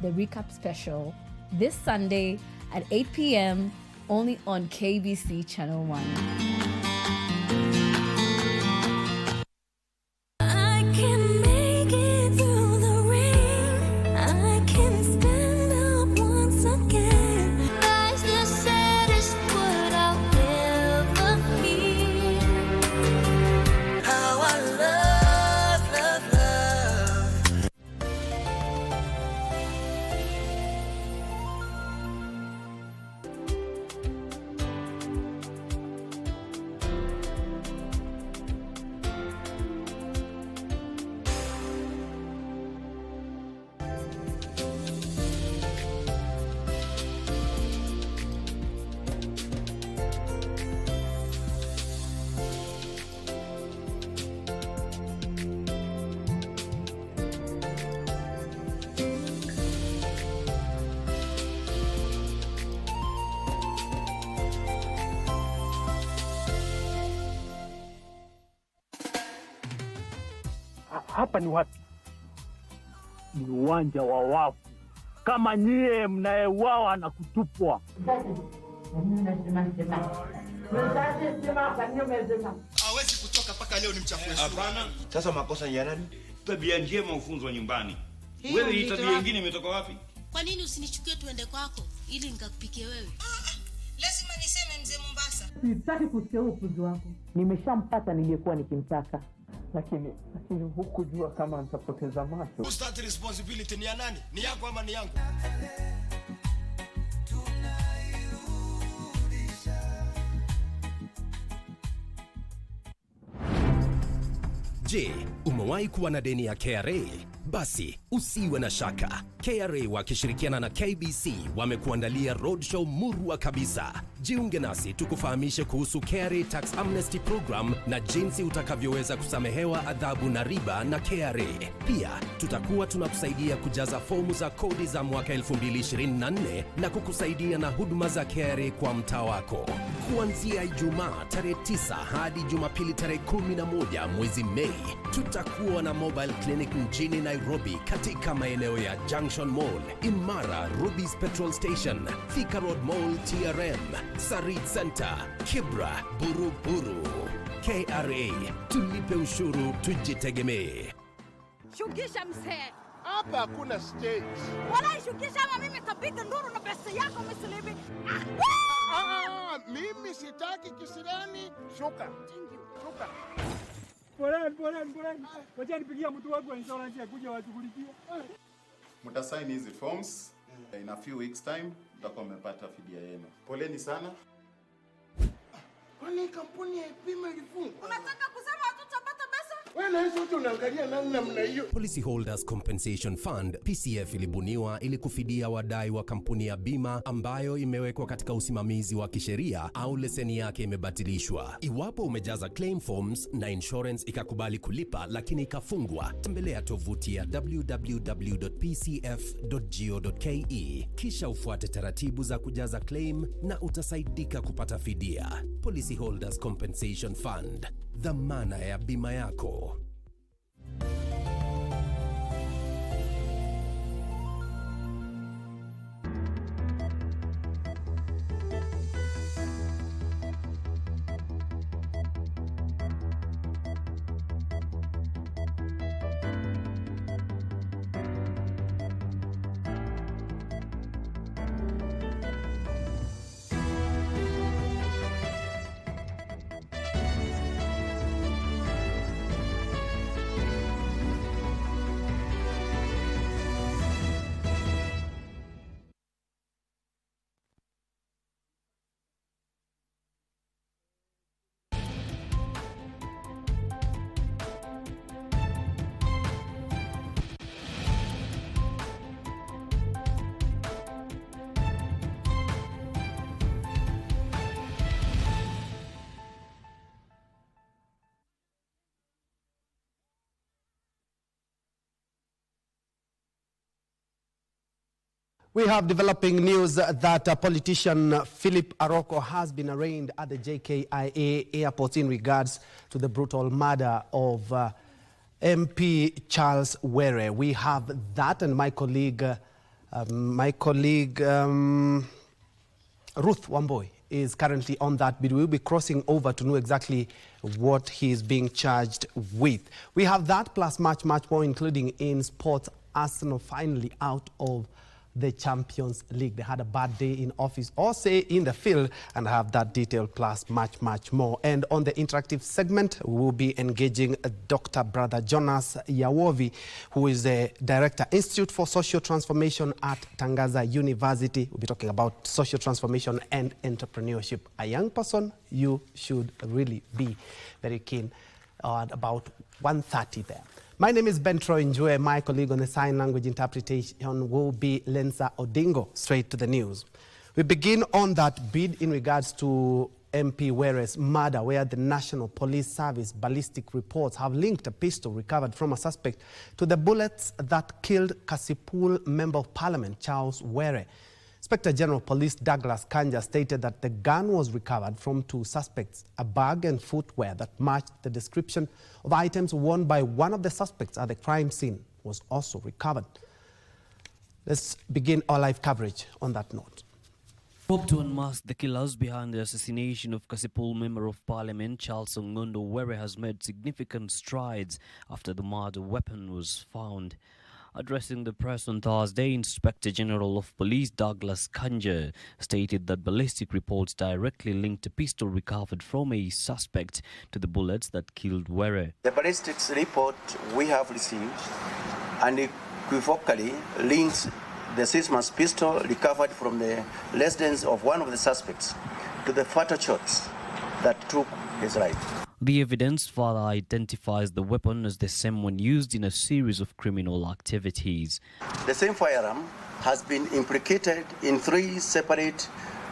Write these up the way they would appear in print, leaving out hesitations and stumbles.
the recap special, this Sunday at 8 p.m. only on KBC Channel 1. Hapa ni wapi? Ni uwanja wa wafu. Kama nyie mnaeuawa na kutupwa. Hawezi kutoka paka leo ni mchafu. Hapana. Sasa makosa ya nani? Tabia njema ufunzwa nyumbani. Wewe hii tabia nyingine imetoka wapi? Kwa nini usinichukue tuende kwako ili nikakupikie wewe? Lazima niseme mzee Mombasa. Sitaki kusikia upuzi wako. Nimeshampata niliyekuwa nikimtaka. Lakini hukujua kama nitapoteza macho. Who start responsibility ni ya nani? Ni yako ama ni yangu? Je, umewahi kuwa na deni ya KRA? Basi usiwe na shaka. KRA wakishirikiana na KBC wamekuandalia roadshow murwa kabisa. Jiunge nasi tukufahamishe kuhusu KRA Tax Amnesty Program na jinsi utakavyoweza kusamehewa adhabu na riba na KRA. Pia tutakuwa tunakusaidia kujaza fomu za kodi za mwaka 2024 na kukusaidia na huduma za KRA kwa mtaa wako. Kuanzia Ijumaa tarehe 9 hadi Jumapili tarehe 11 mwezi Mei, tutakuwa na mobile clinic mjini Nairobi katika maeneo ya Junction Mall, Imara, Ruby's Petrol Station, Thika Road Mall, TRM, Sarit Center, Kibra, Buruburu. KRA, tulipe ushuru, tujitegemee. Shukisha mzee. Hapa hakuna stage. Wala shukisha ama mimi tapiga nduru na pesa yako msilibi. Mimi sitaki kisirani. Shuka. Shuka. Poleni. Wacha nipigia mtu wangu wa insurance akuje washughulikie. Mtasign hizi forms in a few weeks time mtakuwa mmepata fidia yenu. Poleni sana. Kwani kampuni ya bima ilifungwa? Unataka kusema hatutapata pesa? Wewe na hizo unaangalia namna hiyo. Policyholders Compensation Fund PCF ilibuniwa ili kufidia wadai wa kampuni ya bima ambayo imewekwa katika usimamizi wa kisheria au leseni yake imebatilishwa. Iwapo umejaza claim forms na insurance ikakubali kulipa lakini ikafungwa, tembelea tovuti ya www.pcf.go.ke kisha ufuate taratibu za kujaza claim na utasaidika kupata fidia. Policyholders Compensation Fund, dhamana ya bima yako. We have developing news that politician Philip Aroko has been arraigned at the JKIA airport in regards to the brutal murder of MP Charles Were. We have that, and my colleague My colleague Ruth Wamboi is currently on that, but we'll be crossing over to know exactly what he is being charged with. We have that plus much more, including in sports. Arsenal finally out of the Champions League. They had a bad day in office or say in the field, and I have that detail plus much more. And on the interactive segment, we will be engaging Dr. Brother Jonas Yawovi, who is the Director, Institute for Social Transformation at Tangaza University. We'll be talking about social transformation and entrepreneurship. A young person, you should really be very keen at about 1:30 there. My name is Ben Troy Njue. My colleague on the sign language interpretation will be Lensa Odingo. Straight to the news. We begin on that bid in regards to MP Were's murder, where the National Police Service ballistic reports have linked a pistol recovered from a suspect to the bullets that killed Kasipul Member of Parliament Charles Were. Inspector General Police Douglas Kanja stated that the gun was recovered from two suspects. A bag and footwear that matched the description of items worn by one of the suspects at the crime scene was also recovered. Let's begin our live coverage on that note. Hope to unmask the killers behind the assassination of Kasipul Member of Parliament Charles Ngondo Were has made significant strides after the murder weapon was found. Addressing the press on Thursday, Inspector General of Police Douglas Kanja stated that ballistic reports directly linked a pistol recovered from a suspect to the bullets that killed Were. The ballistics report we have received unequivocally links the six-month pistol recovered from the residence of one of the suspects to the fatal shots that took his life. The evidence further identifies the weapon as the same one used in a series of criminal activities. The same firearm has been implicated in 3 separate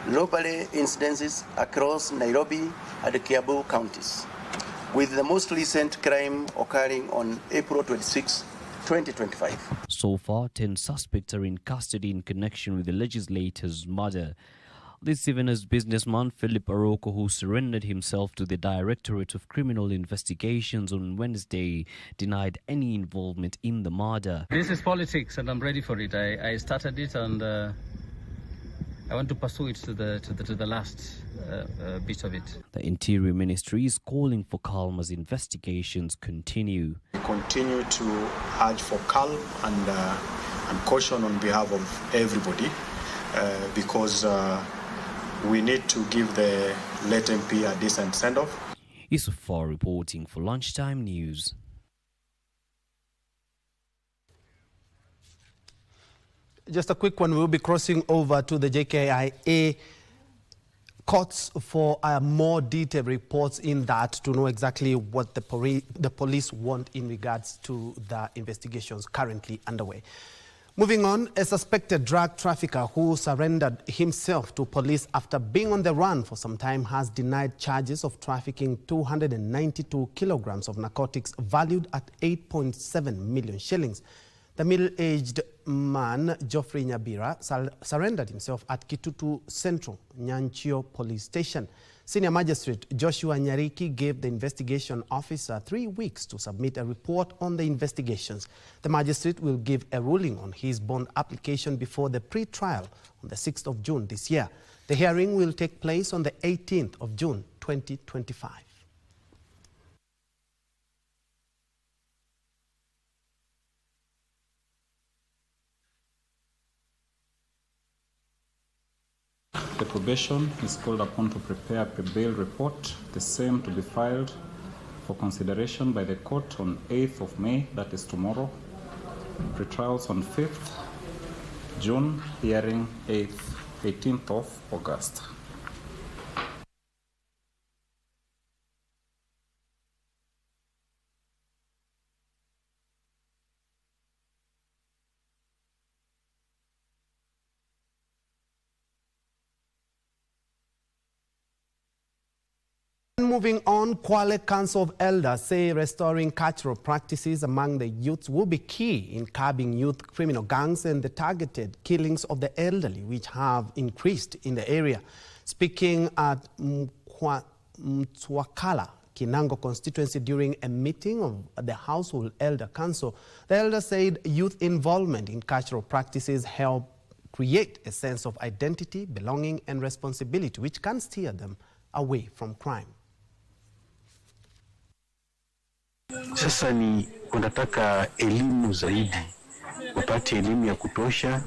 robbery incidences across Nairobi and Kiambu counties, with the most recent crime occurring on April 26, 2025. So far, 10 suspects are in custody in connection with the legislator's murder. This even as businessman Philip Aroko, who surrendered himself to the Directorate of Criminal Investigations on Wednesday, denied any involvement in the murder. This is politics and I'm ready for it. I started it and I want to pursue it to the last bit of it. The Interior Ministry is calling for calm as investigations continue. We continue to urge for calm and caution on behalf of everybody because we need to give the late MP a decent send-off. Isufar reporting for Lunchtime News. Just a quick one, we'll be crossing over to the JKIA courts for more detailed reports in that to know exactly what the police want in regards to the investigations currently underway. Moving on, a suspected drug trafficker who surrendered himself to police after being on the run for some time has denied charges of trafficking 292 kilograms of narcotics valued at 8.7 million shillings. The middle-aged man, Geoffrey Nyabira, surrendered himself at Kitutu Central, Njue Police Station. Senior Magistrate Joshua Nyariki gave the investigation officer 3 weeks to submit a report on the investigations. The magistrate will give a ruling on his bond application before the pre-trial on the 6th of June this year. The hearing will take place on the 18th of June 2025. The probation is called upon to prepare a bail report, the same to be filed for consideration by the court on 8th of May, that is tomorrow. Pretrials on 5th June, hearing 18th of August. Moving on, Kwale Council of Elders say restoring cultural practices among the youths will be key in curbing youth criminal gangs and the targeted killings of the elderly, which have increased in the area. Speaking at Mtwakala, Kinango constituency during a meeting of the Household Elder Council, the elder said youth involvement in cultural practices help create a sense of identity, belonging, and responsibility, which can steer them away from crime. Sasa ni wanataka elimu zaidi, wapate elimu ya kutosha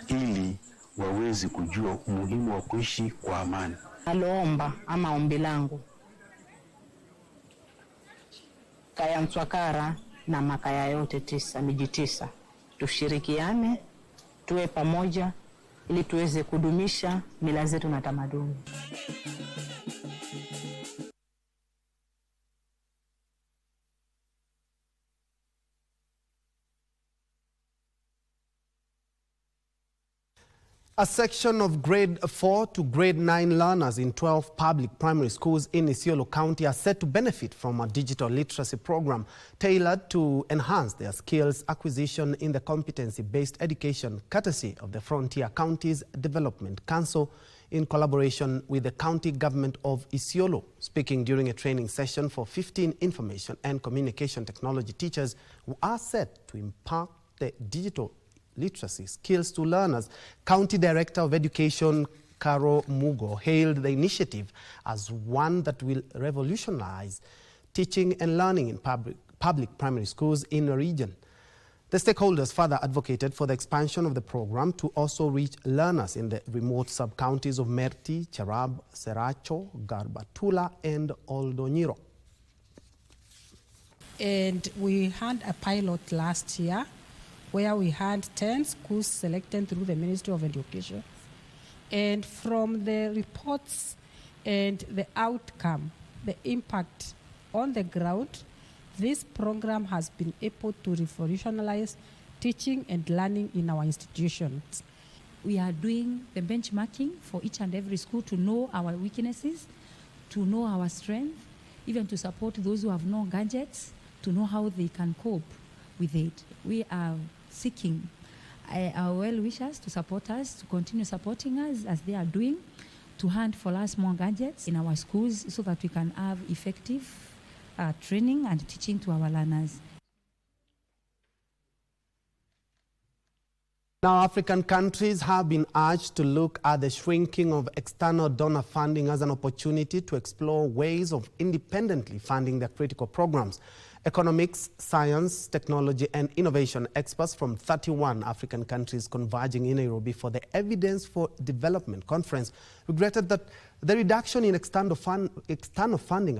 ili waweze kujua umuhimu wa kuishi kwa amani. Aloomba ama ombi langu kaya Mtwakara na makaya yote 9 miji 9 tushirikiane, tuwe pamoja ili tuweze kudumisha mila zetu na tamaduni. A section of grade 4 to grade 9 learners in 12 public primary schools in Isiolo County are set to benefit from a digital literacy program tailored to enhance their skills acquisition in the competency-based education, courtesy of the Frontier Counties Development Council in collaboration with the county government of Isiolo. Speaking during a training session for 15 information and communication technology teachers who are set to impart the digital literacy skills to learners, County Director of Education Caro Mugo hailed the initiative as one that will revolutionize teaching and learning in public primary schools in the region. The stakeholders further advocated for the expansion of the program to also reach learners in the remote sub-counties of Merti, Cherab, Seracho, Garbatula, and Oldonyiro. And we had a pilot last year where we had 10 schools selected through the Ministry of Education. And from the reports and the outcome, the impact on the ground, this program has been able to revolutionize teaching and learning in our institutions. We are doing the benchmarking for each and every school to know our weaknesses, to know our strength, even to support those who have no gadgets, to know how they can cope with it. We are seeking our well-wishers to support us, to continue supporting us as they are doing, to hunt for us more gadgets in our schools so that we can have effective training and teaching to our learners. Now, African countries have been urged to look at the shrinking of external donor funding as an opportunity to explore ways of independently funding their critical programs. Economics, science, technology, and innovation experts from 31 African countries converging in Nairobi for the Evidence for Development Conference regretted that the reduction in external funding,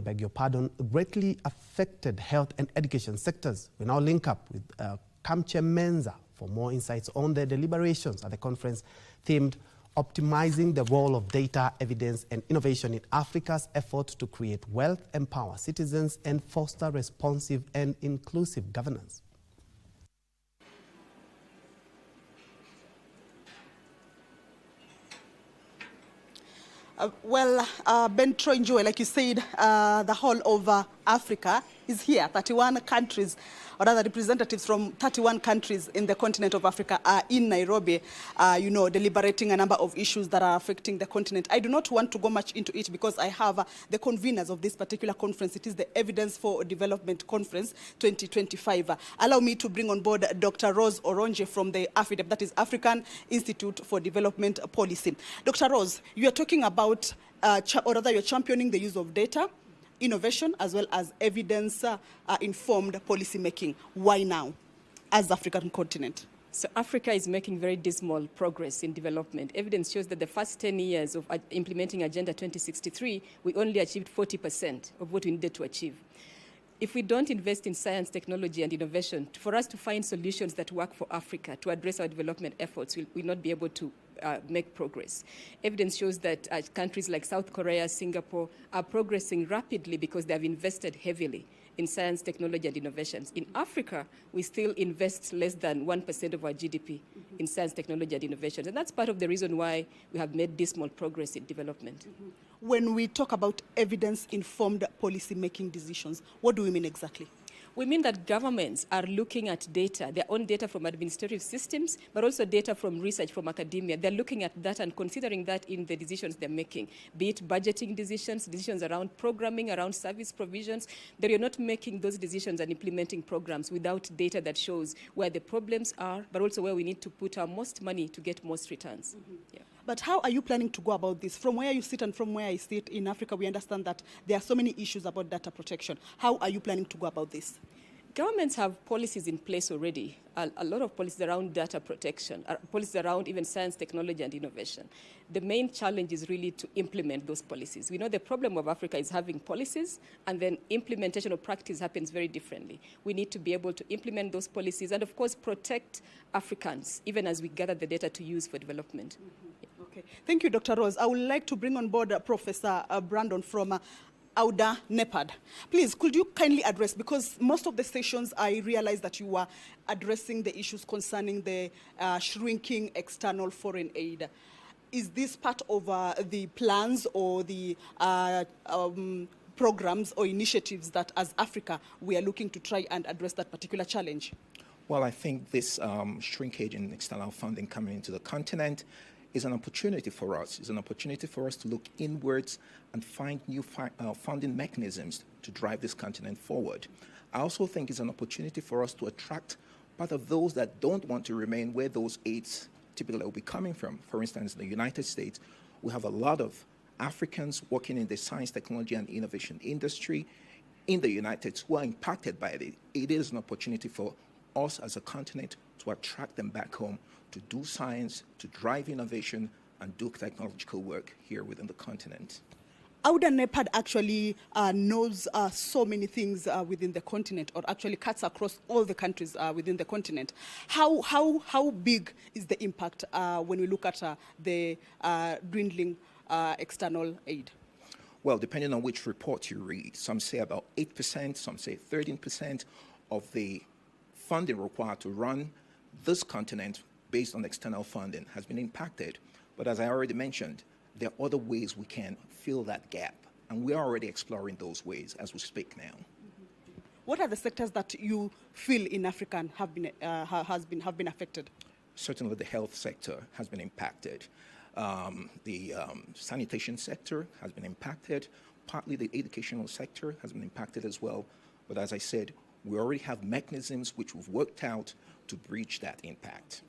greatly affected health and education sectors. We now link up with Kamche Menza for more insights on the deliberations at the conference themed Optimizing the Role of Data, Evidence and Innovation in Africa's effort to create wealth, empower citizens and foster responsive and inclusive governance. Ben Njue, like you said, the whole of Africa is here. 31 countries, or rather representatives from 31 countries in the continent of Africa are in Nairobi, deliberating a number of issues that are affecting the continent. I do not want to go much into it because I have the conveners of this particular conference. It is the Evidence for Development Conference 2025. Allow me to bring on board Dr. Rose Oronje from the AFIDEP, that is African Institute for Development Policy. Dr. Rose, you are talking about, or rather you're championing the use of data, innovation, as well as evidence-informed policy making. Why now, as the African continent? So Africa is making very dismal progress in development. Evidence shows that the first 10 years of implementing Agenda 2063, we only achieved 40% of what we needed to achieve. If we don't invest in science, technology, and innovation, for us to find solutions that work for Africa to address our development efforts, we'll not be able to make progress. Evidence shows that countries like South Korea, Singapore are progressing rapidly because they have invested heavily in science, technology, and innovations. In Africa, we still invest less than 1% of our GDP in science, technology, and innovations. And that's part of the reason why we have made dismal progress in development. When we talk about evidence-informed policy-making decisions, what do we mean exactly? We mean that governments are looking at data, their own data from administrative systems, but also data from research from academia. They're looking at that and considering that in the decisions they're making, be it budgeting decisions, decisions around programming, around service provisions, that you're not making those decisions and implementing programs without data that shows where the problems are, but also where we need to put our most money to get most returns. Yeah. But how are you planning to go about this? From where you sit and from where I sit in Africa, we understand that there are so many issues about data protection. How are you planning to go about this? Governments have policies in place already, a lot of policies around data protection, policies around even science, technology, and innovation. The main challenge is really to implement those policies. We know the problem of Africa is having policies, and then implementation of practice happens very differently. We need to be able to implement those policies and, of course, protect Africans, even as we gather the data to use for development. Okay. Thank you, Dr. Rose. I would like to bring on board Professor Brandon from Auda NEPAD. Please, could you kindly address, because most of the sessions I realized that you were addressing the issues concerning the shrinking external foreign aid. Is this part of the plans or the programs or initiatives that as Africa we are looking to try and address that particular challenge? Well, I think this shrinkage in external funding coming into the continent is an opportunity for us. It's an opportunity for us to look inwards and find new funding mechanisms to drive this continent forward. I also think it's an opportunity for us to attract part of those that don't want to remain where those aids typically will be coming from. For instance, in the United States, we have a lot of Africans working in the science, technology, and innovation industry in the United States who are impacted by it. It is an opportunity for us as a continent to attract them back home to do science, to drive innovation, and do technological work here within the continent. Auda NEPAD actually knows so many things within the continent, or actually cuts across all the countries within the continent. How big is the impact when we look at the dwindling external aid? Well, depending on which report you read, some say about 8%, some say 13% of the funding required to run this continent based on external funding has been impacted. But as I already mentioned, there are other ways we can fill that gap, and we are already exploring those ways as we speak now. What are the sectors that you feel in Africa have been affected? Certainly the health sector has been impacted. The sanitation sector has been impacted. Partly the educational sector has been impacted as well. But as I said, we already have mechanisms which we've worked out to bridge that impact.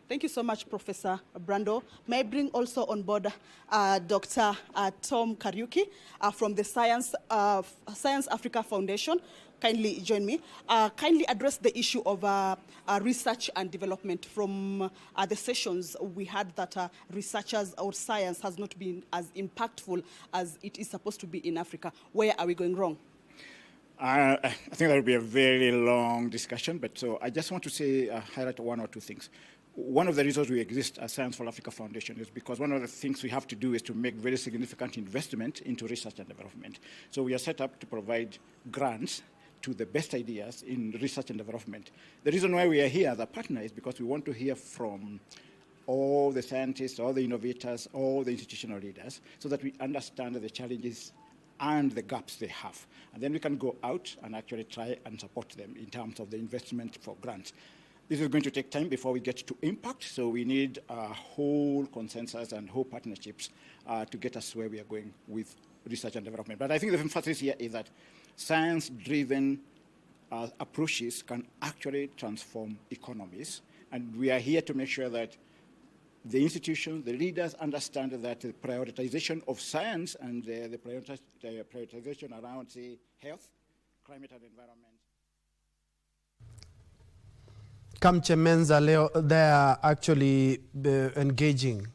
Thank you so much, Professor Brando. May I bring also on board Dr. Tom Kariuki from the Science Africa Foundation. Kindly join me. Kindly address the issue of research and development. From the sessions, we heard that researchers or science has not been as impactful as it is supposed to be in Africa. Where are we going wrong? I think that will be a very long discussion, but so I just want to say, highlight one or two things. One of the reasons we exist as Science for Africa Foundation is because one of the things we have to do is to make very significant investment into research and development. So we are set up to provide grants to the best ideas in research and development. The reason why we are here as a partner is because we want to hear from all the scientists, all the innovators, all the institutional leaders, so that we understand the challenges and the gaps they have. And then we can go out and actually try and support them in terms of the investment for grants. This is going to take time before we get to impact, so we need a whole consensus and whole partnerships to get us where we are going with research and development. But I think the emphasis here is that science-driven approaches can actually transform economies, and we are here to make sure that the institutions, the leaders understand that the prioritization of science and the prioritization around, say, health, climate and environment. Kamche Menza leo, they are actually engaging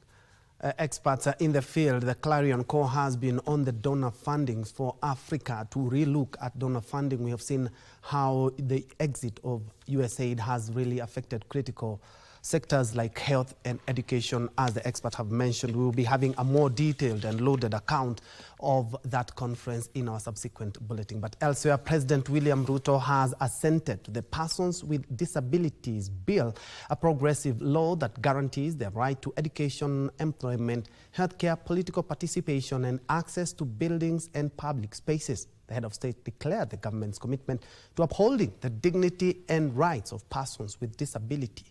experts in the field. The Clarion Call has been on the donor fundings for Africa to relook at donor funding. We have seen how the exit of USAID has really affected critical sectors like health and education. As the experts have mentioned, we will be having a more detailed and loaded account of that conference in our subsequent bulletin. But elsewhere, President William Ruto has assented to the Persons with Disabilities Bill, a progressive law that guarantees their right to education, employment, healthcare, political participation, and access to buildings and public spaces. The head of state declared the government's commitment to upholding the dignity and rights of persons with disability.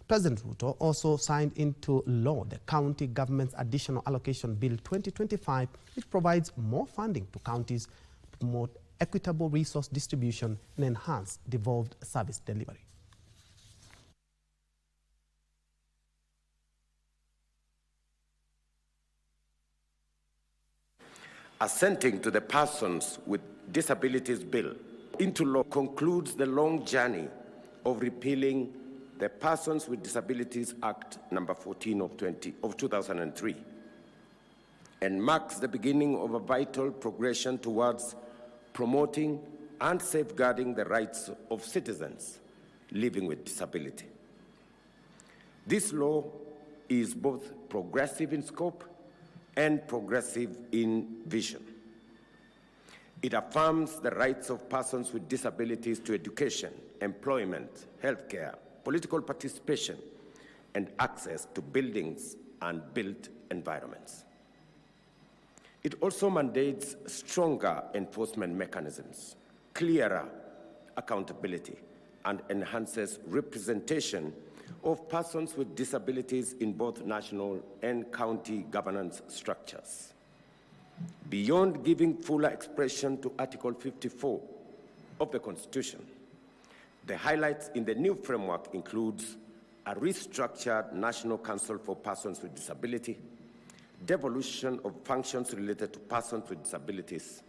President Ruto also signed into law the county government's Additional Allocation Bill 2025, which provides more funding to counties to promote equitable resource distribution and enhance devolved service delivery. Assenting to the Persons with Disabilities Bill into law concludes the long journey of repealing the Persons with Disabilities Act number 14 of 2003 and marks the beginning of a vital progression towards promoting and safeguarding the rights of citizens living with disability. This law is both progressive in scope and progressive in vision. It affirms the rights of persons with disabilities to education, employment, healthcare, political participation, and access to buildings and built environments. It also mandates stronger enforcement mechanisms, clearer accountability, and enhances representation of persons with disabilities in both national and county governance structures. Beyond giving fuller expression to Article 54 of the Constitution, the highlights in the new framework includes a restructured National Council for Persons with Disability, devolution of functions related to persons with disabilities,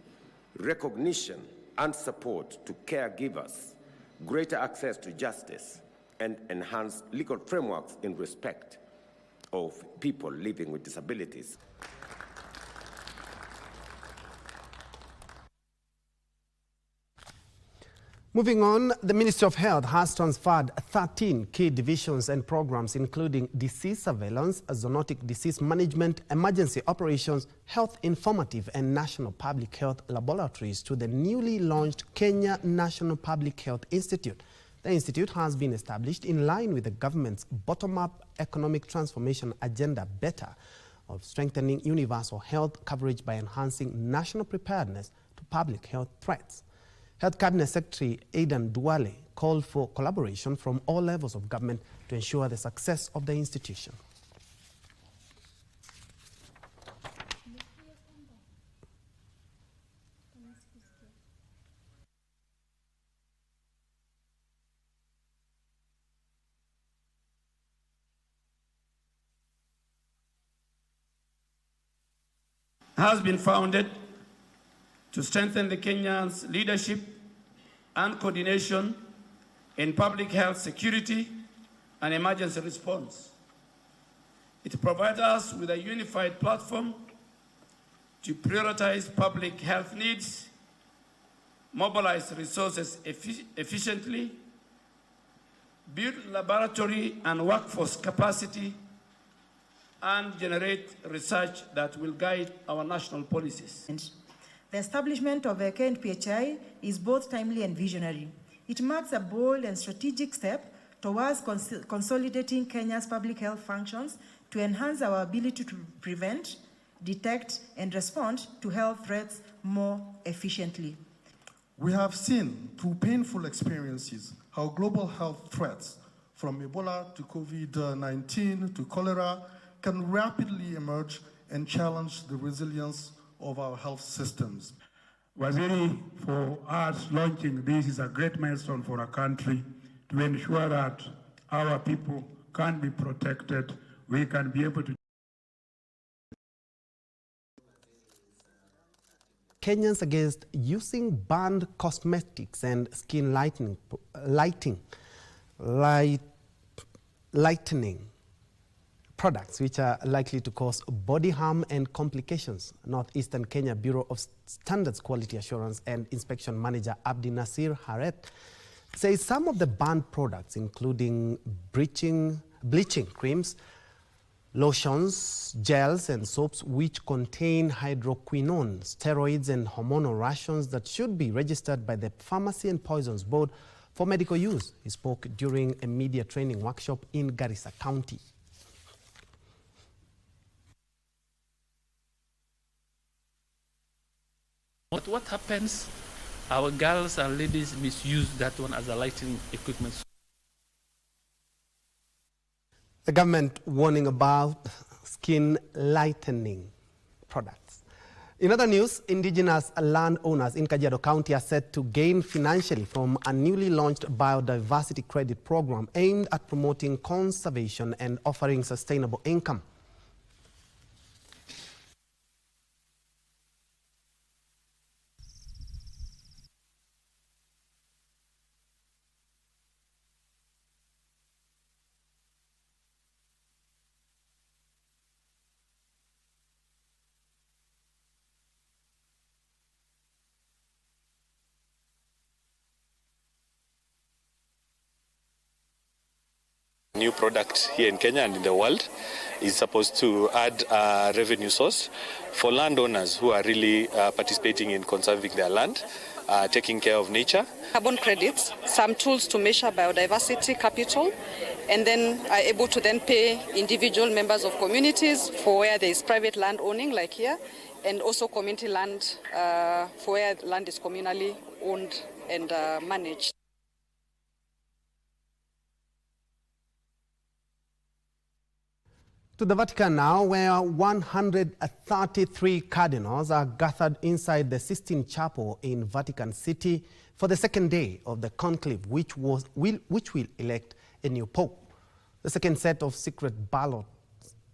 recognition and support to caregivers, greater access to justice, and enhanced legal frameworks in respect of people living with disabilities. Moving on, the Ministry of Health has transferred 13 key divisions and programs, including disease surveillance, zoonotic disease management, emergency operations, health informative, and national public health laboratories to the newly launched Kenya National Public Health Institute. The institute has been established in line with the government's bottom-up economic transformation agenda, BETTER, of strengthening universal health coverage by enhancing national preparedness to public health threats. Health Cabinet Secretary Aidan Duale called for collaboration from all levels of government to ensure the success of the institution. Has been founded to strengthen the Kenyans' leadership and coordination in public health security and emergency response. It provides us with a unified platform to prioritize public health needs, mobilize resources efficiently, build laboratory and workforce capacity, and generate research that will guide our national policies. The establishment of a KNPHI is both timely and visionary. It marks a bold and strategic step towards consolidating Kenya's public health functions to enhance our ability to prevent, detect, and respond to health threats more efficiently. We have seen through painful experiences how global health threats, from Ebola to COVID-19 to cholera, can rapidly emerge and challenge the resilience of our health systems. Waziri, for us launching this is a great milestone for our country to ensure that our people can be protected. We can be able to. Kenyans against using banned cosmetics and skin lightening products which are likely to cause body harm and complications. Northeastern Kenya Bureau of Standards Quality Assurance and Inspection Manager Abdi Nasir Haret says some of the banned products, including bleaching creams, lotions, gels, and soaps which contain hydroquinone, steroids, and hormonal rations that should be registered by the Pharmacy and Poisons Board for medical use. He spoke during a media training workshop in Garissa County. But what happens? Our girls and ladies misuse that one as a lighting equipment. The government warning about skin lightening products. In other news, indigenous landowners in Kajiado County are set to gain financially from a newly launched biodiversity credit program aimed at promoting conservation and offering sustainable income. New product here in Kenya and in the world is supposed to add a revenue source for landowners who are really participating in conserving their land, taking care of nature. Carbon credits, some tools to measure biodiversity capital, and then are able to then pay individual members of communities for where there is private land owning, like here, and also community land for where land is communally owned and managed. To the Vatican now, where 133 cardinals are gathered inside the Sistine Chapel in Vatican City for the second day of the conclave, which will elect a new pope. The second set of secret ballots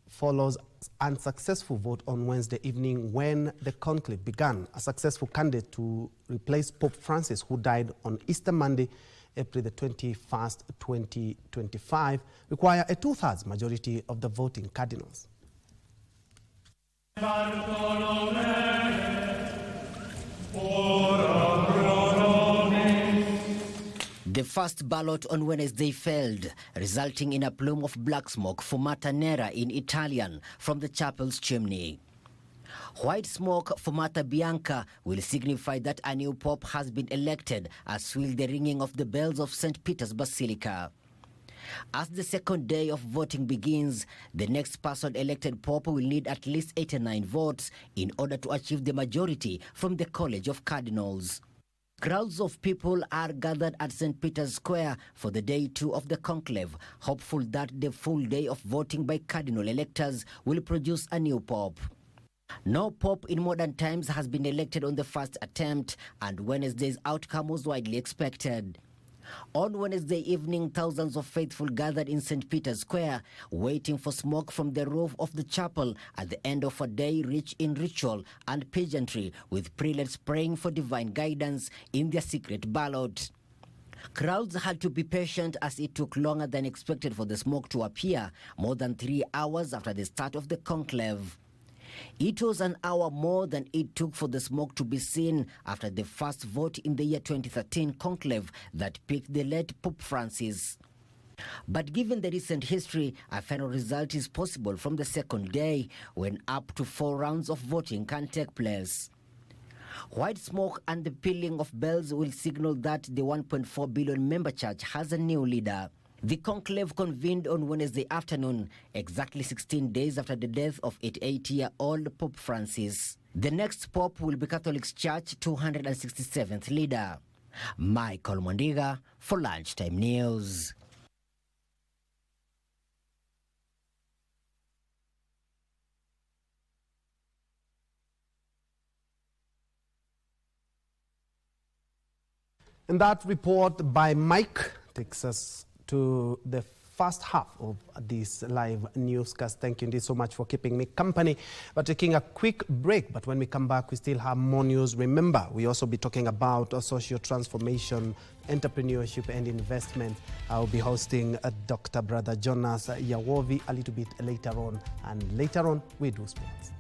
follows an unsuccessful vote on Wednesday evening when the conclave began. A successful candidate to replace Pope Francis, who died on Easter Monday, April the 21st, 2025, require a two-thirds majority of the voting cardinals. The first ballot on Wednesday failed, resulting in a plume of black smoke, Fumata Nera in Italian, from the chapel's chimney. White smoke, Fumata Bianca, will signify that a new pope has been elected, as will the ringing of the bells of St. Peter's Basilica. As the second day of voting begins, the next person elected pope will need at least 89 votes in order to achieve the majority from the College of Cardinals. Crowds of people are gathered at St. Peter's Square for the day 2 of the conclave, hopeful that the full day of voting by cardinal electors will produce a new pope. No pope in modern times has been elected on the first attempt, and Wednesday's outcome was widely expected. On Wednesday evening, thousands of faithful gathered in St. Peter's Square, waiting for smoke from the roof of the chapel at the end of a day rich in ritual and pageantry, with prelates praying for divine guidance in their secret ballot. Crowds had to be patient as it took longer than expected for the smoke to appear, more than 3 hours after the start of the conclave. It was an hour more than it took for the smoke to be seen after the first vote in the year 2013 conclave that picked the late Pope Francis. But given the recent history, a final result is possible from the second day, when up to 4 rounds of voting can take place. White smoke and the pealing of bells will signal that the 1.4 billion member church has a new leader. The conclave convened on Wednesday afternoon, exactly 16 days after the death of 88-year-old Pope Francis. The next pope will be Catholic Church 267th leader. Michael Mondiga for Lunchtime News. And that report by Mike takes us to the first half of this live newscast. Thank you indeed so much for keeping me company. We're taking a quick break, but when we come back, we still have more news. Remember, we also be talking about social transformation, entrepreneurship, and investment. I'll be hosting Dr. Brother Jonas Yawovi a little bit later on, and later on, we do sports.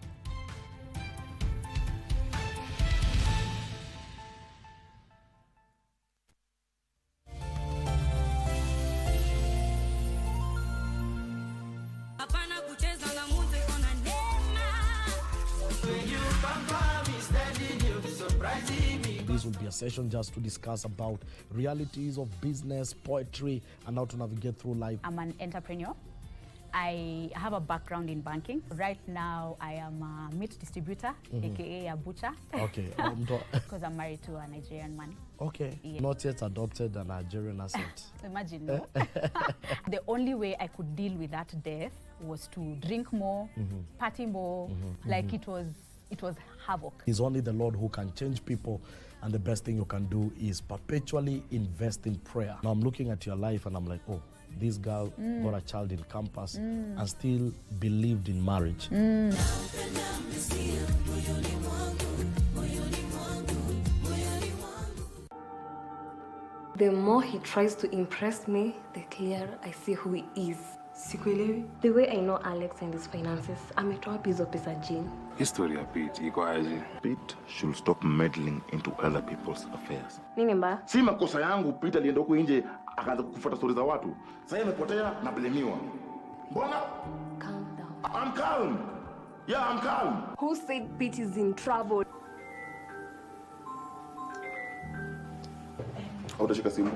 This will be a session just to discuss about realities of business, poetry, and how to navigate through life. I'm an entrepreneur. I have a background in banking. Right now, I am a meat distributor, aka a butcher. Okay. Because I'm married to a Nigerian man. Okay. Yeah. Not yet adopted a Nigerian accent. Imagine, no? The only way I could deal with that death was to drink more, party more, like it was havoc. It's only the Lord who can change people, and the best thing you can do is perpetually invest in prayer. Now I'm looking at your life and I'm like, oh, this girl got a child in campus and still believed in marriage. The more he tries to impress me, the clearer I see who he is. Sikuelewi. The way I know Alex and his finances, ametoa hizo pesa Jane. History ya Pete iko aje? Pete should stop meddling into other people's affairs. Nini mbaya? Si makosa yangu Pete alienda huko nje akaanza kufuata stories za watu. Sasa amepotea na blamiwa. Mbona? Calm down. I'm calm. Yeah, I'm calm. Who said Pete is in trouble? Hautashika simu.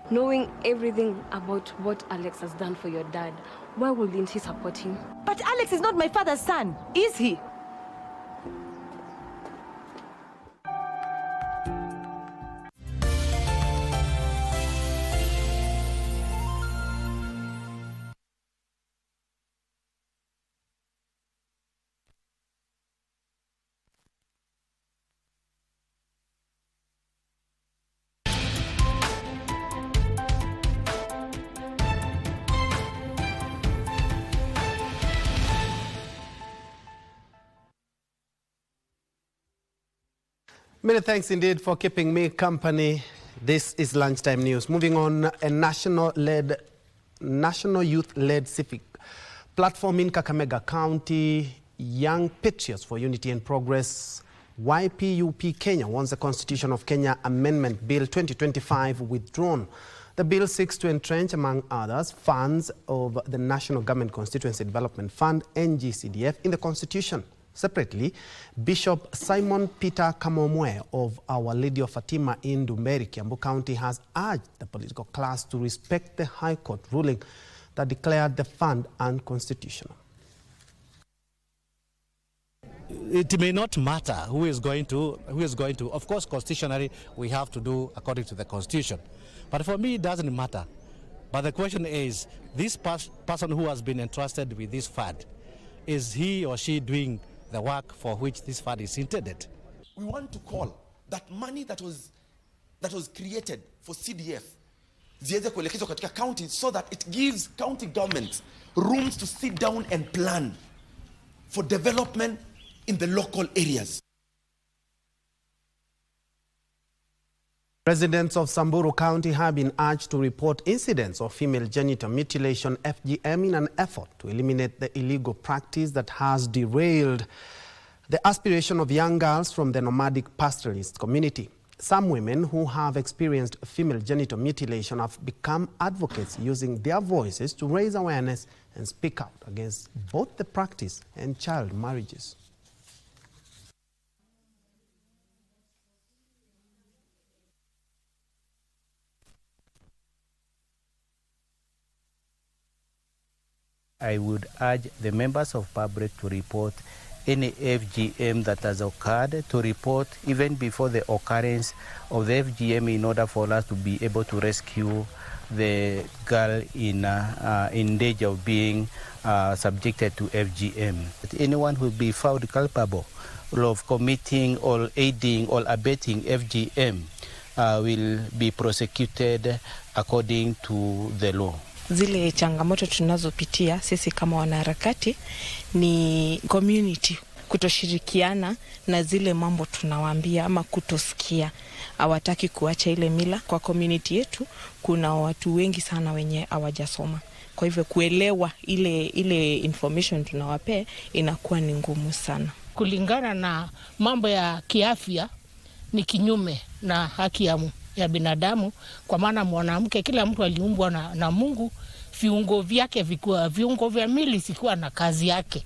Knowing everything about what Alex has done for your dad, why wouldn't he support him? But Alex is not my father's son, is he? Many thanks indeed for keeping me company. This is Lunchtime News. Moving on, a national youth-led civic platform in Kakamega County, Young Patriots for Unity and Progress, YPUP Kenya, wants the Constitution of Kenya Amendment Bill 2025 withdrawn. The bill seeks to entrench, among others, funds of the National Government Constituency Development Fund, NGCDF, in the Constitution. Separately, Bishop Simon Peter Kamomwe of Our Lady of Fatima in Dumberi, Kiambu County, has urged the political class to respect the High Court ruling that declared the fund unconstitutional. It may not matter who is going to. Of course, constitutionally, we have to do according to the Constitution. But for me, it doesn't matter. But the question is, this person who has been entrusted with this fund, is he or she doing the work for which this fund is intended? We want to call that money that was created for CDF ziweze kuelekezwa katika county so that it gives county governments rooms to sit down and plan for development in the local areas. Residents of Samburu County have been urged to report incidents of female genital mutilation (FGM) in an effort to eliminate the illegal practice that has derailed the aspiration of young girls from the nomadic pastoralist community. Some women who have experienced female genital mutilation have become advocates, using their voices to raise awareness and speak out against both the practice and child marriages. I would urge the members of public to report any FGM that has occurred, to report even before the occurrence of the FGM, in order for us to be able to rescue the girl in danger of being subjected to FGM. Anyone who will be found culpable of committing or aiding or abetting FGM will be prosecuted according to the law. Zile changamoto tunazopitia sisi kama wanaharakati ni community kutoshirikiana na zile mambo tunawaambia ama kutosikia. Hawataki kuacha ile mila. Kwa community yetu kuna watu wengi sana wenye hawajasoma. Kwa hivyo kuelewa ile information tunawapea inakuwa ni ngumu sana. Kulingana na mambo ya kiafya ni kinyume na haki ya binadamu, kwa maana mwanamke, kila mtu aliumbwa na Mungu, viungo vyake vikuwa viungo vya mili sikuwa na kazi yake.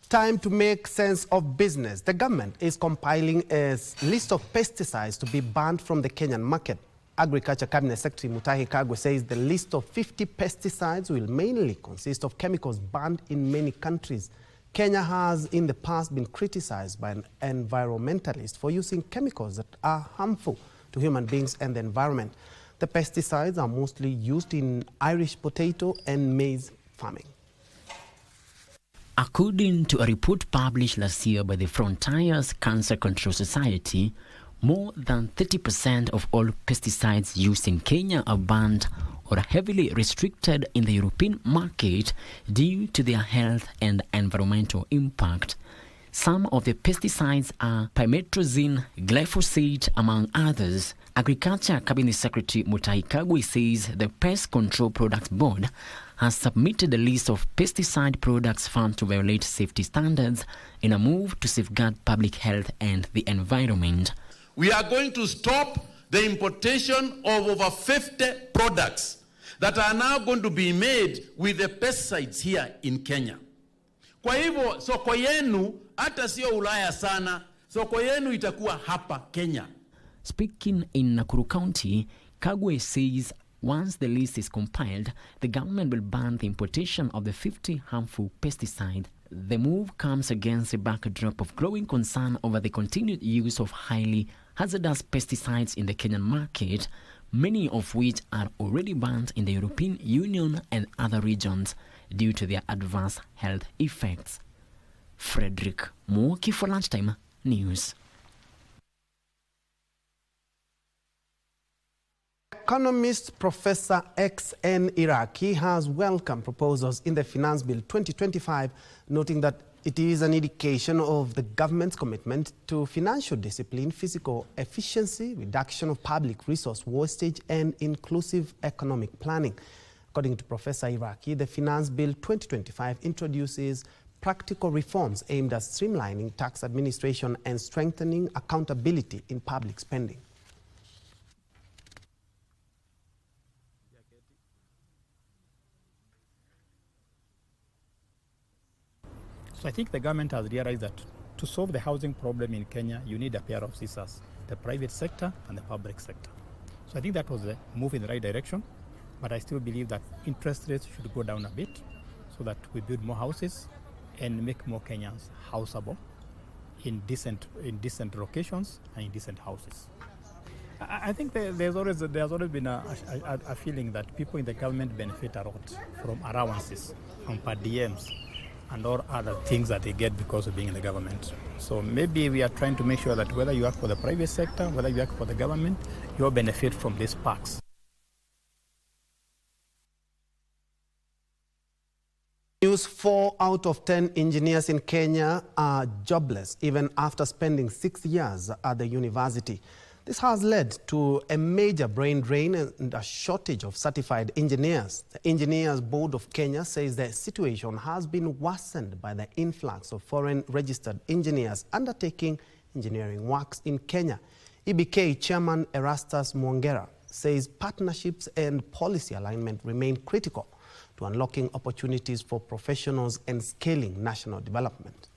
Time to make sense of business. The government is compiling a list of pesticides to be banned from the Kenyan market. Agriculture Cabinet Secretary Mutahi Kagwe says the list of 50 pesticides will mainly consist of chemicals banned in many countries. Kenya has in the past been criticized by environmentalists for using chemicals that are harmful to human beings and the environment. The pesticides are mostly used in Irish potato and maize farming. According to a report published last year by the Frontiers Cancer Control Society, more than 30% of all pesticides used in Kenya are banned or heavily restricted in the European market due to their health and environmental impact. Some of the pesticides are pymetrozine, glyphosate, among others. Agriculture Cabinet Secretary Mutahi Kagwe says the Pest Control Products Board has submitted a list of pesticide products found to violate safety standards in a move to safeguard public health and the environment. We are going to stop the importation of over 50 products that are now going to be made with the pesticides here in Kenya. Kwa hivyo soko yenu hata sio Ulaya sana, soko yenu itakuwa hapa Kenya. Speaking in Nakuru County, Kagwe says once the list is compiled, the government will ban the importation of the 50 harmful pesticides. The move comes against a backdrop of growing concern over the continued use of highly hazardous pesticides in the Kenyan market, many of which are already banned in the European Union and other regions due to their adverse health effects. Frederick Mwoki for Lunchtime News. Economist Professor X.N. Iraqi has welcomed proposals in the Finance Bill 2025, noting that it is an indication of the government's commitment to financial discipline, fiscal efficiency, reduction of public resource wastage, and inclusive economic planning. According to Professor Iraqi, the Finance Bill 2025 introduces practical reforms aimed at streamlining tax administration and strengthening accountability in public spending. So I think the government has realized that to solve the housing problem in Kenya, you need a pair of scissors, the private sector and the public sector. So I think that was a move in the right direction, but I still believe that interest rates should go down a bit so that we build more houses and make more Kenyans houseable in decent locations and in decent houses. I think there's always been a feeling that people in the government benefit a lot from allowances, from per diems, and all other things that they get because of being in the government. So maybe we are trying to make sure that whether you work for the private sector, whether you work for the government, you all benefit from these perks. News: 4 out of 10 engineers in Kenya are jobless even after spending 6 years at the university. This has led to a major brain drain and a shortage of certified engineers. The Engineers Board of Kenya says the situation has been worsened by the influx of foreign registered engineers undertaking engineering works in Kenya. EBK Chairman Erastus Mwongera says partnerships and policy alignment remain critical to unlocking opportunities for professionals and scaling national development.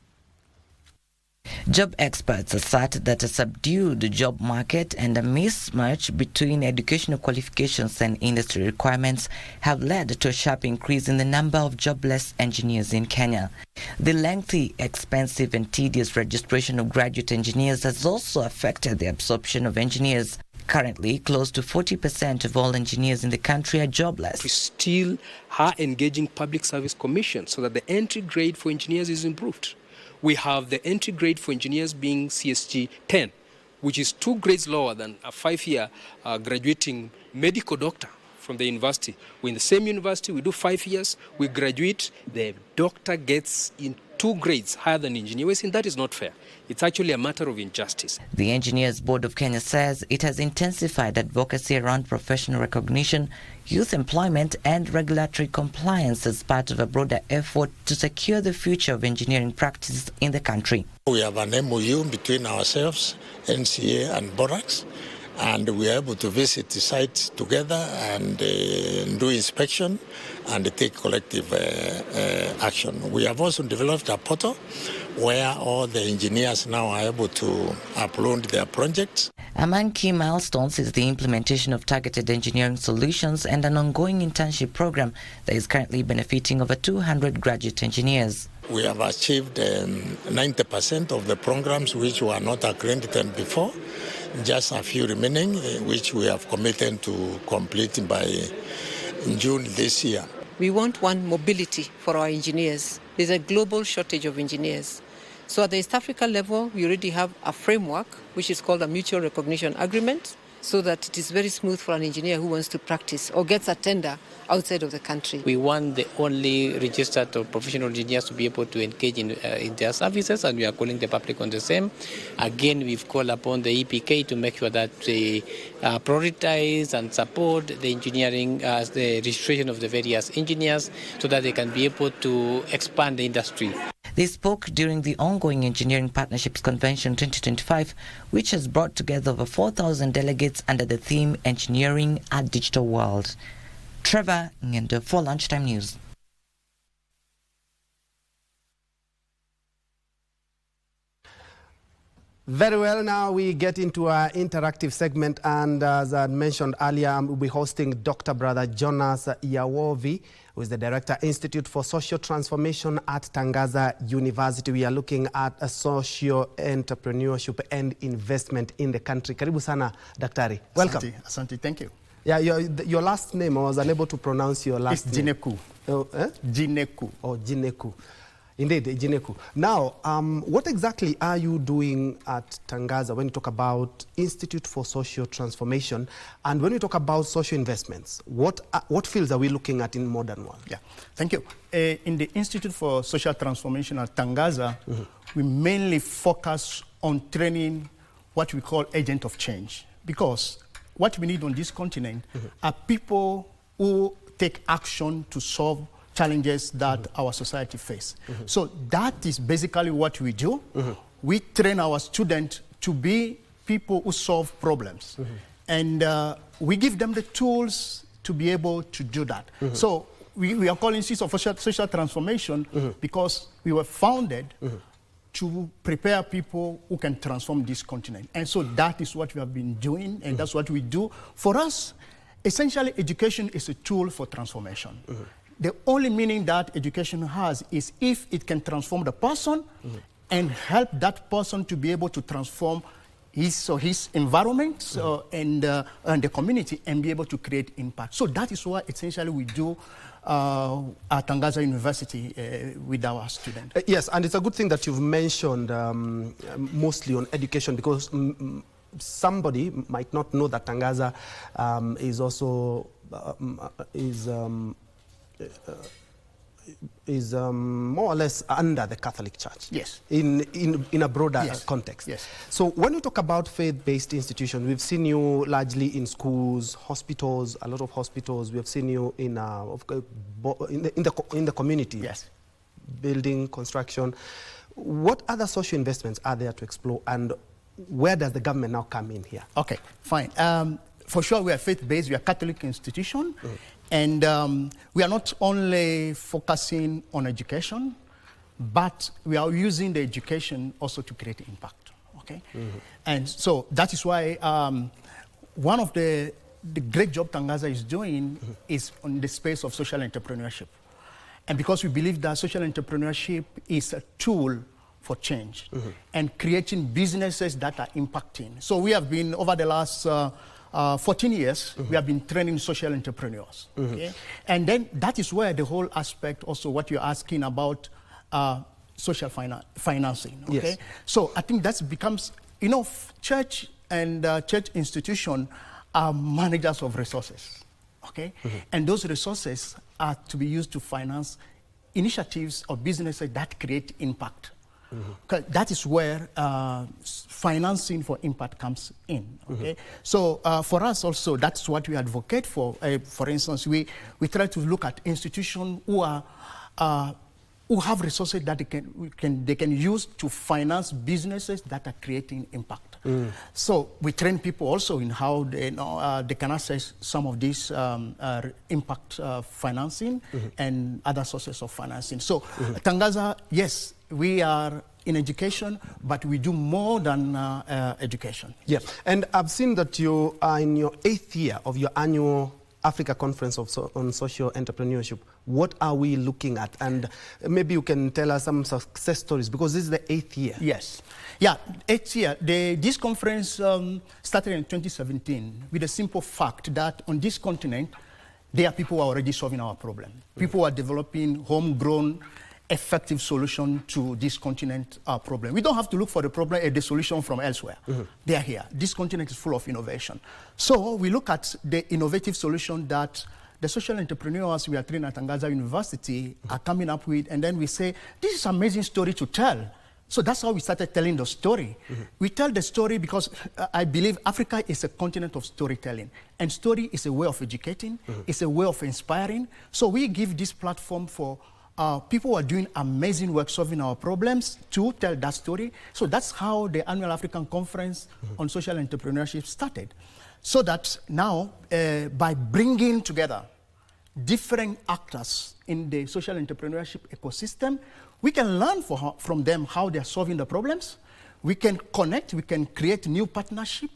Job experts assert that a subdued job market and a mismatch between educational qualifications and industry requirements have led to a sharp increase in the number of jobless engineers in Kenya. The lengthy, expensive and tedious registration of graduate engineers has also affected the absorption of engineers. Currently, close to 40% of all engineers in the country are jobless. We still are engaging public service commissions so that the entry grade for engineers is improved. We have the entry grade for engineers being CSG 10, which is 2 grades lower than a 5-year graduating medical doctor from the university. We're in the same university, we do 5 years, we graduate, the doctor gets in 2 grades higher than engineer. We think that is not fair. It's actually a matter of injustice. The Engineers Board of Kenya says it has intensified advocacy around professional recognition, youth employment and regulatory compliance as part of a broader effort to secure the future of engineering practice in the country. We have an MOU between ourselves, NCA and Borax, And we are able to visit the site together and do inspection and take collective action. We have also developed a portal where all the engineers now are able to upload their projects. Among key milestones is the implementation of targeted engineering solutions and an ongoing internship program that is currently benefiting over 200 graduate engineers. We have achieved 90% of the programs which were not accredited before, just a few remaining, which we have committed to complete by June this year. We want one mobility for our engineers. There's a global shortage of engineers. So at the East Africa level, we already have a framework, which is called a mutual recognition agreement, so that it is very smooth for an engineer who wants to practice or gets a tender outside of the country. We want the only registered or professional engineers to be able to engage in their services, and we are calling the public on the same. Again, we've called upon the EPK to make sure that they prioritize and support the engineering, the registration of the various engineers, so that they can be able to expand the industry. They spoke during the ongoing Engineering Partnerships Convention 2025, which has brought together over 4,000 delegates under the theme Engineering a Digital World. Trevor Njue for Lunchtime News. Very well, now we get into our interactive segment, and as I mentioned earlier, we'll be hosting Dr. Brother Jonas Yawovi, who is the Director, Institute for Social Transformation at Tangaza University. We are looking at a social entrepreneurship and investment in the country. Karibu sana, Daktari. Welcome. Asante, thank you. Yeah, your last name, I was unable to pronounce your last name. Jineku. Jineku. Oh, Jineku. Indeed, Jineku. Now, what exactly are you doing at Tangaza when you talk about Institute for Social Transformation, and when we talk about social investments? What fields are we looking at in modern world? Yeah, thank you. In the Institute for Social Transformation at Tangaza, we mainly focus on training what we call agent of change, because what we need on this continent are people who take action to solve challenges that our society face. So that is basically what we do. We train our students to be people who solve problems. And we give them the tools to be able to do that. So we are calling Institute of Social Transformation because we were founded to prepare people who can transform this continent. And so that is what we have been doing, and that's what we do. For us, essentially, education is a tool for transformation. The only meaning that education has is if it can transform the person and help that person to be able to transform his environment and the community and be able to create impact. So that is what essentially we do at Tangaza University with our students. Yes, and it's a good thing that you've mentioned mostly on education, because somebody might not know that Tangaza is also is more or less under the Catholic Church. Yes. In a broader context. Yes. So when you talk about faith-based institutions, we've seen you largely in schools, hospitals, a lot of hospitals. We have seen you in the community. Yes. Building, construction. What other social investments are there to explore, and where does the government now come in here? Okay, fine. For sure, we are faith-based. We are a Catholic institution. And we are not only focusing on education, but we are using the education also to create impact, okay? And so that is why one of the great job Tangaza is doing is on the space of social entrepreneurship. And because we believe that social entrepreneurship is a tool for change and creating businesses that are impacting. So we have been, over the last 14 years, we have been training social entrepreneurs. Okay? And then that is where the whole aspect, also what you're asking about social financing. Okay? Yes. So I think that becomes, you know, church and church institution are managers of resources. Okay? And those resources are to be used to finance initiatives or businesses that create impact. That is where financing for impact comes in. Okay? So for us also, that's what we advocate for. For instance, we try to look at institutions who have resources that they can use to finance businesses that are creating impact. So we train people also in how they, they can access some of these impact financing and other sources of financing. So Tangaza, yes, we are in education, but we do more than education. Yeah, and I've seen that you are in your 8th year of your annual Africa Conference on Social Entrepreneurship. What are we looking at? And maybe you can tell us some success stories, because this is the 8th year. Yes. Yeah, 8th year. This conference started in 2017 with a simple fact that on this continent, there are people who are already solving our problem. People who are developing homegrown, effective solution to this continent problem. We don't have to look for the problem and the solution from elsewhere. They are here. This continent is full of innovation. So we look at the innovative solution that the social entrepreneurs we are training at Tangaza University are coming up with, and then we say, this is an amazing story to tell. So that's how we started telling the story. We tell the story because I believe Africa is a continent of storytelling, and story is a way of educating, it's a way of inspiring. So we give this platform for people who are doing amazing work solving our problems to tell that story. So that's how the annual African Conference on Social Entrepreneurship started. So that now, by bringing together different actors in the social entrepreneurship ecosystem, we can learn from them how they're solving the problems. We can connect, we can create new partnership,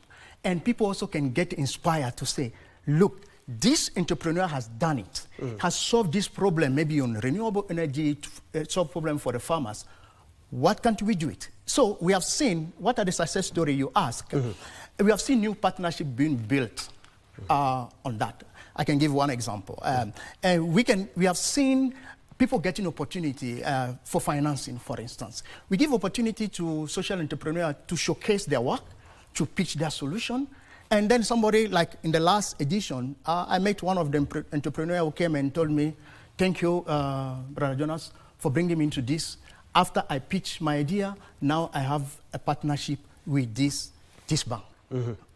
and people also can get inspired to say, look, this entrepreneur has done it, has solved this problem, maybe on renewable energy, solve problem for the farmers. What can't we do it? So we have seen, what are the success stories you ask? We have seen new partnership being built on that. I can give one example. And we have seen people getting opportunity for financing, for instance. We give opportunity to social entrepreneurs to showcase their work, to pitch their solution. And then somebody, like in the last edition, I met one of the entrepreneurs who came and told me, thank you, Brother Jonas, for bringing me into this. After I pitched my idea, now I have a partnership with this bank.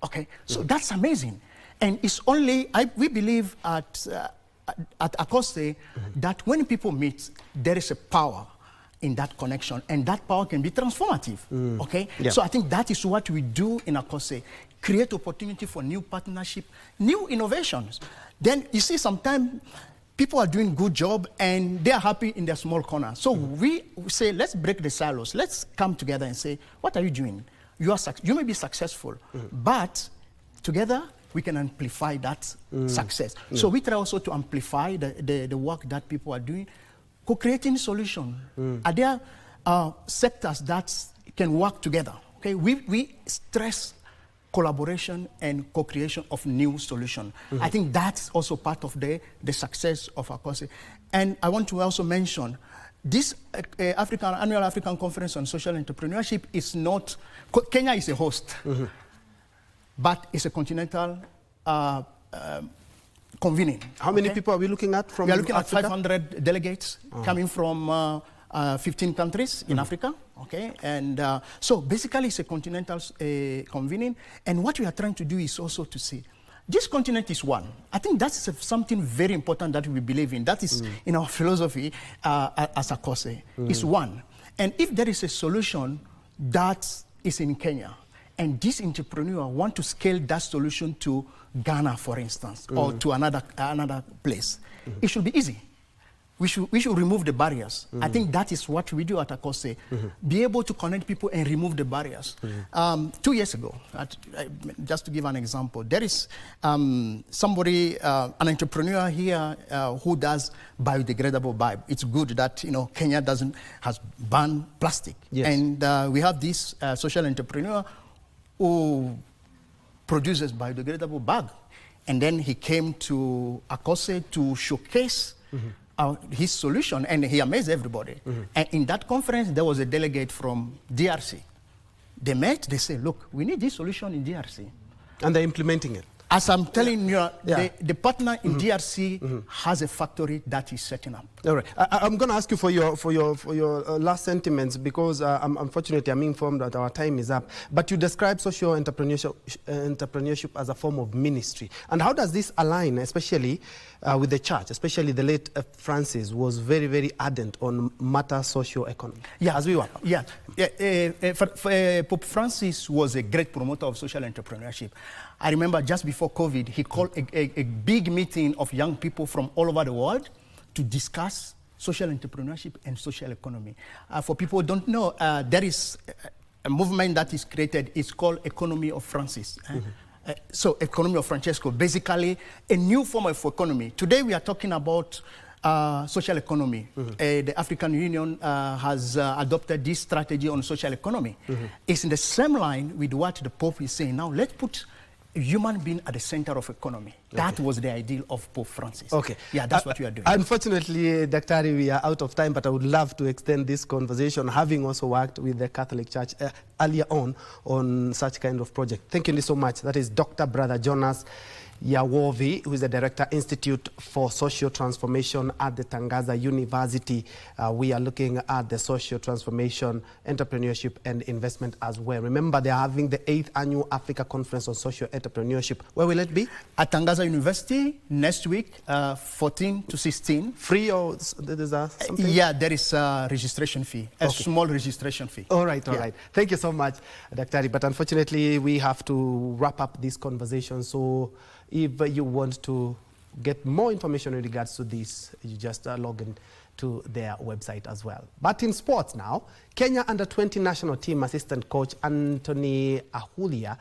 Okay, so that's amazing. And it's only, we believe at Advocacy that when people meet, there is a power in that connection, and that power can be transformative. Okay, so I think that is what we do in Advocacy. Create opportunity for new partnership, new innovations. Then you see sometimes people are doing good job and they are happy in their small corner. So we say, let's break the silos. Let's come together and say, what are you doing? You may be successful, but together we can amplify that success. So we try also to amplify the work that people are doing, co-creating solutions. Are there sectors that can work together? Okay, we stress collaboration and co-creation of new solutions. I think that's also part of the success of Advocacy. And I want to also mention, this annual African Conference on Social Entrepreneurship is not, Kenya is a host, but it's a continental convening. How many people are we looking at from Africa? We are looking at 500 delegates coming from 15 countries in Africa. Okay, and so basically it's a continental convening, and what we are trying to do is also to say, this continent is one. I think that's something very important that we believe in. That is in our philosophy as Advocacy. It's one. And if there is a solution that is in Kenya, and this entrepreneur want to scale that solution to Ghana, for instance, or to another place, it should be easy. We should remove the barriers. I think that is what we do at Advocacy. Be able to connect people and remove the barriers. 2 years ago, just to give an example, there is somebody, an entrepreneur here who does biodegradable bulb. It's good that Kenya has banned plastic. And we have this social entrepreneur who produces biodegradable bag. And then he came to Advocacy to showcase his solution, and he amazed everybody. And in that conference, there was a delegate from DRC. They met, they said, look, we need this solution in DRC. And they're implementing it. As I'm telling you, the partner in DRC has a factory that is setting up. All right. I'm going to ask you for your last sentiments, because unfortunately I'm informed that our time is up. But you describe social entrepreneurship as a form of ministry. And how does this align, especially with the church, especially the late Francis was very, very ardent on matter socio-economy? Yeah, as we were. Yeah. Pope Francis was a great promoter of social entrepreneurship. I remember just before COVID, he called a big meeting of young people from all over the world to discuss social entrepreneurship and social economy. For people who don't know, there is a movement that is created. It's called Economy of Francis. So Economy of Francesco, basically a new form of economy. Today we are talking about social economy. The African Union has adopted this strategy on social economy. It's in the same line with what the Pope is saying. Now let's put human being at the center of economy. That was the ideal of Pope Francis. Okay. Yeah, that's what we are doing. Unfortunately, Dr. we are out of time, but I would love to extend this conversation, having also worked with the Catholic Church earlier on such kind of project. Thank you so much. That is Dr. Brother Jonas Yawovi, who is the Director, Institute for Social Transformation at the Tangaza University. We are looking at the social transformation, entrepreneurship, and investment as well. Remember, they are having the 8th Annual Africa Conference on Social Entrepreneurship. Where will it be? At Tangaza University next week, 14 to 16. Free, or there is something? Yeah, there is a registration fee, a small registration fee. All right, all right. Thank you so much, Dr. But unfortunately, we have to wrap up this conversation. So if you want to get more information in regards to this, you just log in to their website as well. But in sports now, Kenya Under-20 national team assistant coach Anthony Ahulia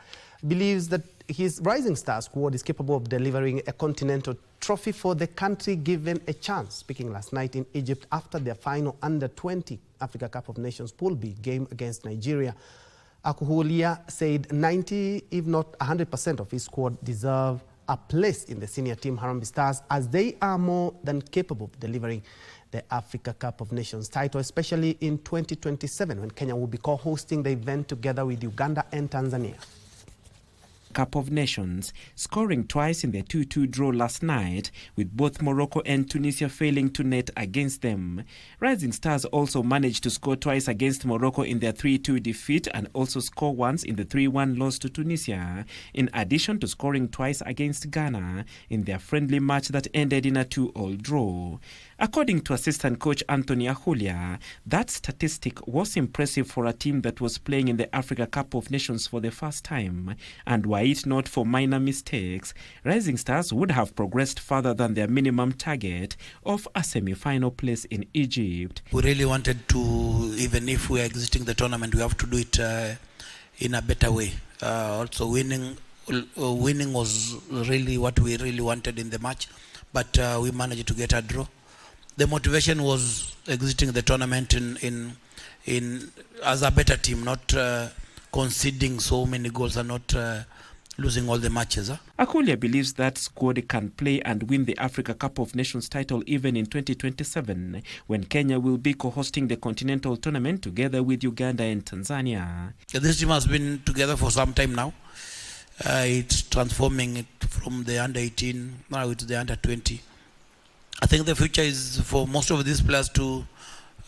believes that his Rising Stars squad is capable of delivering a continental trophy for the country given a chance. Speaking last night in Egypt after their final Under-20 Africa Cup of Nations Pool B game against Nigeria, Ahulia said 90, if not 100% of his squad deserve a place in the senior team Harambee Stars, as they are more than capable of delivering the Africa Cup of Nations title, especially in 2027 when Kenya will be co-hosting the event together with Uganda and Tanzania. Cup of Nations, scoring twice in the 2-2 draw last night, with both Morocco and Tunisia failing to net against them. Rising Stars also managed to score twice against Morocco in their 3-2 defeat and also score once in the 3-1 loss to Tunisia, in addition to scoring twice against Ghana in their friendly match that ended in a 2-2 draw. According to assistant coach Anthony Ahulia, that statistic was impressive for a team that was playing in the Africa Cup of Nations for the first time, and were it not for minor mistakes, Rising Stars would have progressed further than their minimum target of a semi-final place in Egypt. We really wanted to, even if we are exiting the tournament, we have to do it in a better way. Also winning was really what we really wanted in the match, but we managed to get a draw. The motivation was exiting the tournament in as a better team, not conceding so many goals and not losing all the matches. Ahulia believes that squad can play and win the Africa Cup of Nations title even in 2027, when Kenya will be co-hosting the continental tournament together with Uganda and Tanzania. This team has been together for some time now. It's transforming it from the under-18 now to the under-20. I think the future is for most of these players to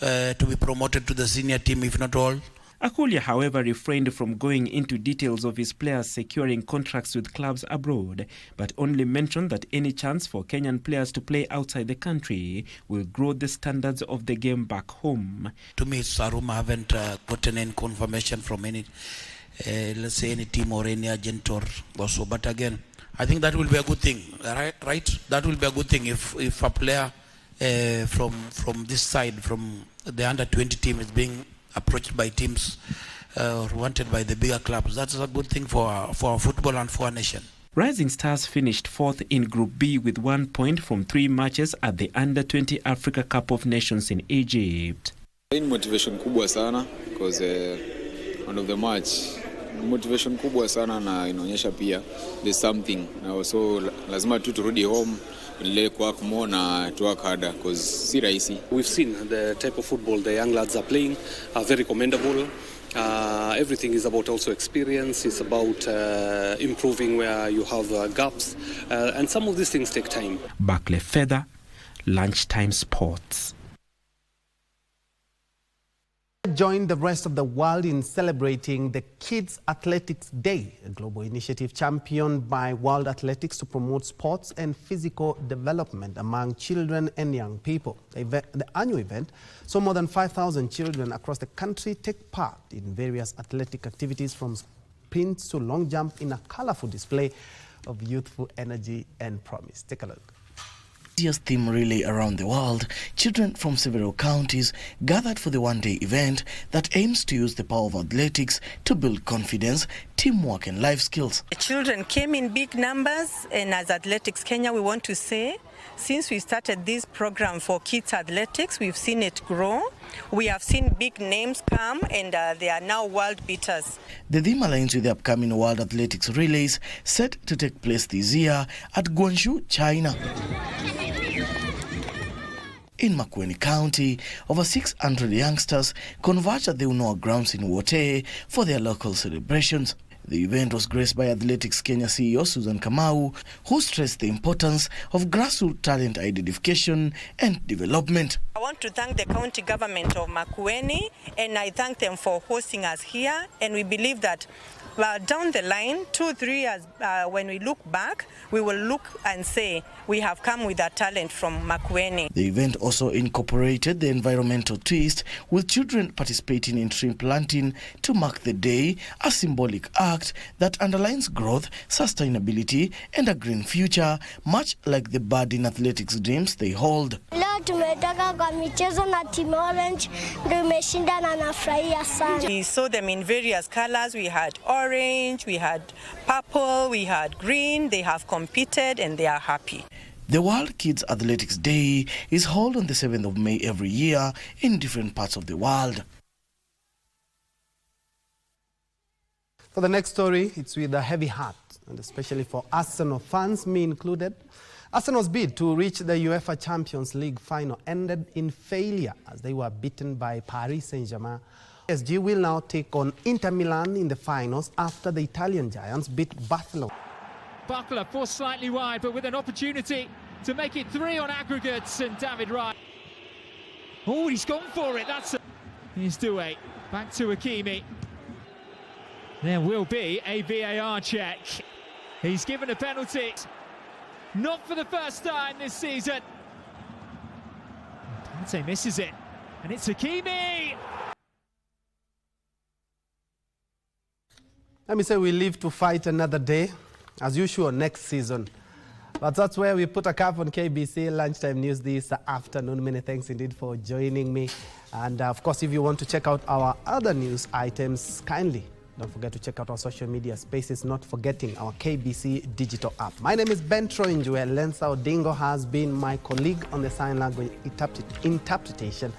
be promoted to the senior team, if not all. Ahulia, however, refrained from going into details of his players securing contracts with clubs abroad, but only mentioned that any chance for Kenyan players to play outside the country will grow the standards of the game back home. To me, it's a rumor. I haven't gotten any confirmation from any, let's say, any team or any agent or so. But again, I think that will be a good thing, right? That will be a good thing if a player from this side, from the under-20 team, is being approached by teams or wanted by the bigger clubs. That's a good thing for our football and for our nation. Rising Stars finished 4th in Group B with 1 point from 3 matches at the Under-20 Africa Cup of Nations in Egypt. Motivation kubwa sana because one of the match motivation kubwa sana na inaonyesha pia there's something now, so lazima tu turudi home ile work more na to work harder because si rahisi. We've seen the type of football the young lads are playing are very commendable. Everything is about also experience. It's about improving where you have gaps, and some of these things take time. Barclay Feather, Lunchtime Sports. Join the rest of the world in celebrating the Kids Athletics Day, a global initiative championed by World Athletics to promote sports and physical development among children and young people. The annual event saw more than 5,000 children across the country take part in various athletic activities, from sprints to long jump, in a colorful display of youthful energy and promise. Take a look. Theme relay around the world, children from several counties gathered for the one-day event that aims to use the power of athletics to build confidence, teamwork and life skills. The children came in big numbers, and as Athletics Kenya, we want to say, since we started this program for kids athletics, we've seen it grow. We have seen big names come, and they are now world beaters. The theme aligns with the upcoming World Athletics Relays set to take place this year at Guangzhou, China. In Makueni County, over 600 youngsters converged at the Unoa grounds in Wote for their local celebrations. The event was graced by Athletics Kenya CEO Susan Kamau, who stressed the importance of grassroots talent identification and development. I want to thank the county government of Makueni, and I thank them for hosting us here. And we believe that down the line, 2-3 years, when we look back, we will look and say we have come with a talent from Makueni. The event also incorporated the environmental twist, with children participating in tree planting to mark the day, a symbolic act that underlines growth, sustainability and a green future, much like the budding athletics dreams they hold. We saw them in various colors. We had orange, we had purple, we had green. They have competed and they are happy. The World Kids Athletics Day is held on the 7th of May every year in different parts of the world. For the next story, it's with a heavy heart, and especially for Arsenal fans, me included. Arsenal's bid to reach the UEFA Champions League final ended in failure as they were beaten by Paris Saint-Germain. PSG will now take on Inter Milan in the finals after the Italian giants beat Barcelona. Buckler forced slightly wide, but with an opportunity to make it 3 on aggregates, and David Wright. Oh, he's gone for it. Here's Njue, back to Hakimi. There will be a VAR check. He's given a penalty. Not for the first time this season. Dante misses it, and it's Hakimi. Let me say we live to fight another day, as usual, next season. But that's where we put a cap on KBC Lunchtime News this afternoon. Many thanks indeed for joining me. And of course, if you want to check out our other news items, kindly don't forget to check out our social media spaces, not forgetting our KBC digital app. My name is Njue. Lensa Odingo has been my colleague on the sign language interpretation.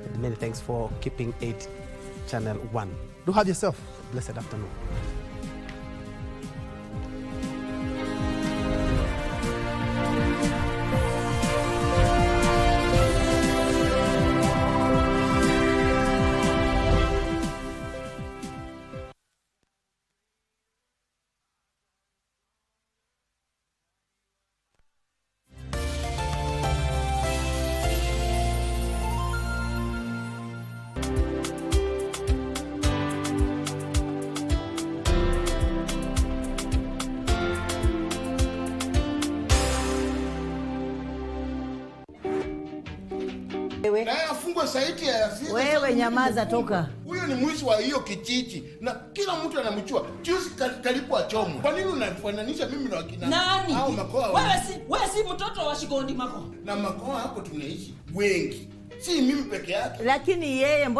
And many thanks for keeping it Channel 1. Do have yourself a blessed afternoon. Wewe nyamaza, toka. Huyo ni mwizi wa hiyo kijiji na kila mtu anamjua. Juzi kalipo achomwa. Kwa nini unafananisha mimi na wakina? Nani? Hao makoa. Wewe si mtoto wa Shikondi Mako. Na makoa hapo tunaishi wengi. Si mimi peke yake. Lakini yeye